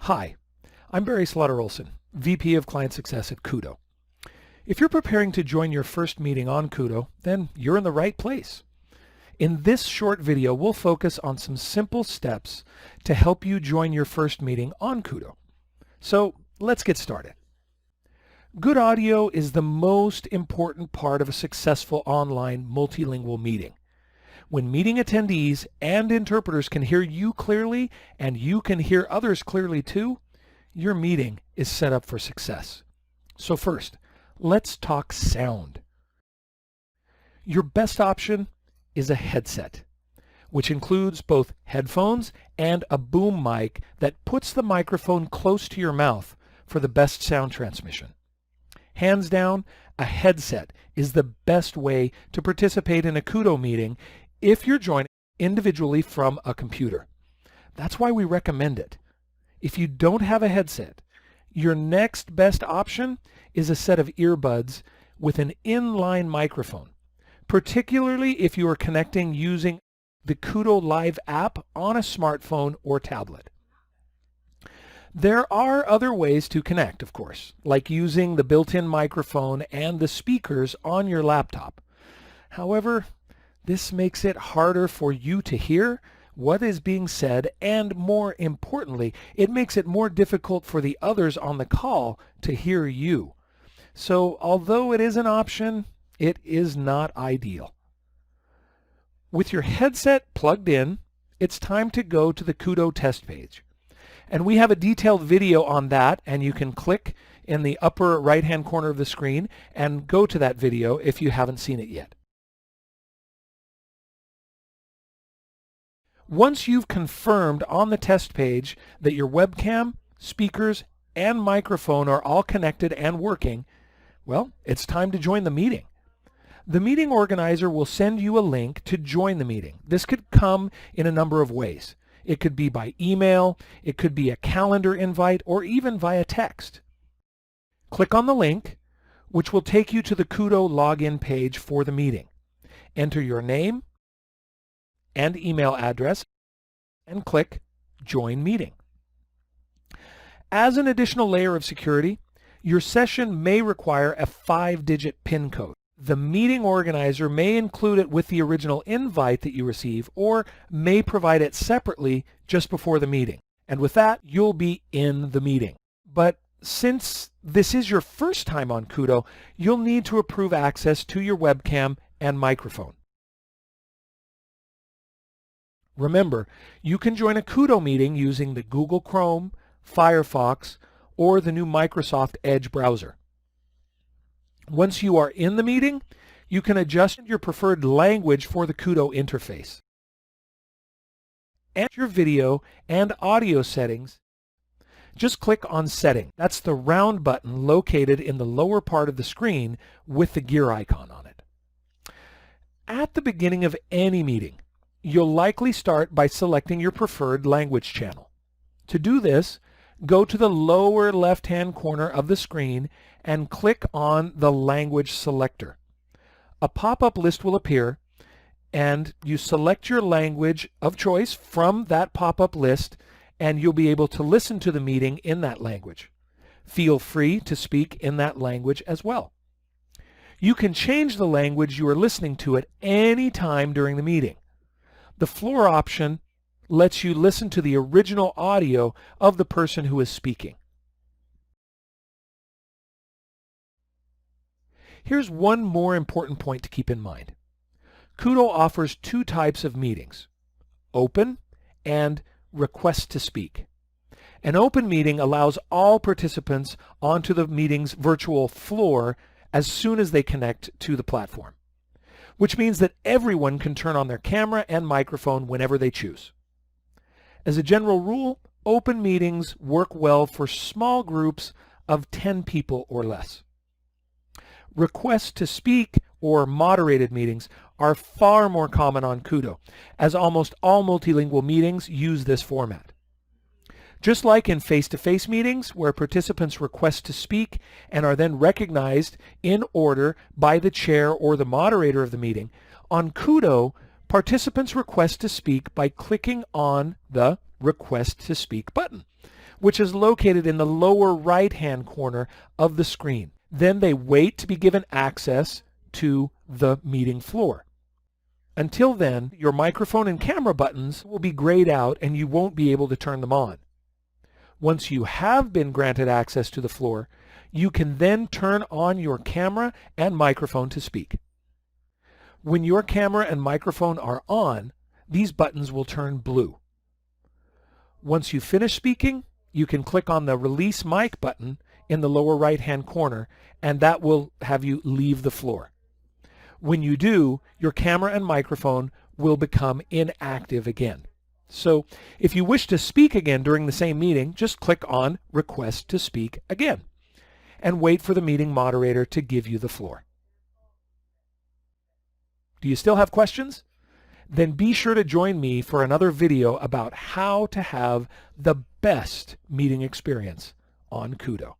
Hi, I'm Barry Slaughter-Olson, VP of Client Success at Kudo. If you're preparing to join your first meeting on Kudo, then you're in the right place. In this short video, we'll focus on some simple steps to help you join your first meeting on Kudo. So let's get started. Good audio is the most important part of a successful online multilingual meeting. When meeting attendees and interpreters can hear you clearly and you can hear others clearly too, your meeting is set up for success. So first, let's talk sound. Your best option is a headset, which includes both headphones and a boom mic that puts the microphone close to your mouth for the best sound transmission. Hands down, a headset is the best way to participate in a Kudo meeting if you're joining individually from a computer. That's why we recommend it. If you don't have a headset, your next best option is a set of earbuds with an inline microphone, particularly if you are connecting using the Kudo Live app on a smartphone or tablet. There are other ways to connect, of course, like using the built-in microphone and the speakers on your laptop. However, this makes it harder for you to hear what is being said, and more importantly, it makes it more difficult for the others on the call to hear you. So although it is an option, it is not ideal. With your headset plugged in, it's time to go to the Kudo Test page. And we have a detailed video on that, and you can click in the upper right-hand corner of the screen and go to that video if you haven't seen it yet. Once you've confirmed on the test page that your webcam, speakers, and microphone are all connected and working, well, it's time to join the meeting. The meeting organizer will send you a link to join the meeting. This could come in a number of ways. It could be by email, it could be a calendar invite, or even via text. Click on the link, which will take you to the Kudo login page for the meeting. Enter your name and email address and click Join Meeting. As an additional layer of security, your session may require a 5-digit PIN code. The meeting organizer may include it with the original invite that you receive, or may provide it separately just before the meeting. And with that, you'll be in the meeting. But since this is your first time on Kudo, you'll need to approve access to your webcam and microphone. Remember, you can join a Kudo meeting using the Google Chrome, Firefox, or the new Microsoft Edge browser. Once you are in the meeting, you can adjust your preferred language for the Kudo interface. Enter your video and audio settings. Just click on Setting. That's the round button located in the lower part of the screen with the gear icon on it. At the beginning of any meeting, you'll likely start by selecting your preferred language channel. To do this, go to the lower left-hand corner of the screen and click on the language selector. A pop-up list will appear, and you select your language of choice from that pop-up list, and you'll be able to listen to the meeting in that language. Feel free to speak in that language as well. You can change the language you are listening to at any time during the meeting. The floor option lets you listen to the original audio of the person who is speaking. Here's one more important point to keep in mind. Kudo offers two types of meetings: open and request to speak. An open meeting allows all participants onto the meeting's virtual floor as soon as they connect to the platform, which means that everyone can turn on their camera and microphone whenever they choose. As a general rule, open meetings work well for small groups of 10 people or less. Request to speak or moderated meetings are far more common on Kudo, as almost all multilingual meetings use this format. Just like in face-to-face meetings, where participants request to speak and are then recognized in order by the chair or the moderator of the meeting, on Kudo, participants request to speak by clicking on the Request to Speak button, which is located in the lower right-hand corner of the screen. Then they wait to be given access to the meeting floor. Until then, your microphone and camera buttons will be grayed out and you won't be able to turn them on. Once you have been granted access to the floor, you can then turn on your camera and microphone to speak. When your camera and microphone are on, these buttons will turn blue. Once you finish speaking, you can click on the Release Mic button in the lower right-hand corner, and that will have you leave the floor. When you do, your camera and microphone will become inactive again. So if you wish to speak again during the same meeting, just click on Request to Speak Again and wait for the meeting moderator to give you the floor. Do you still have questions? Then be sure to join me for another video about how to have the best meeting experience on Kudo.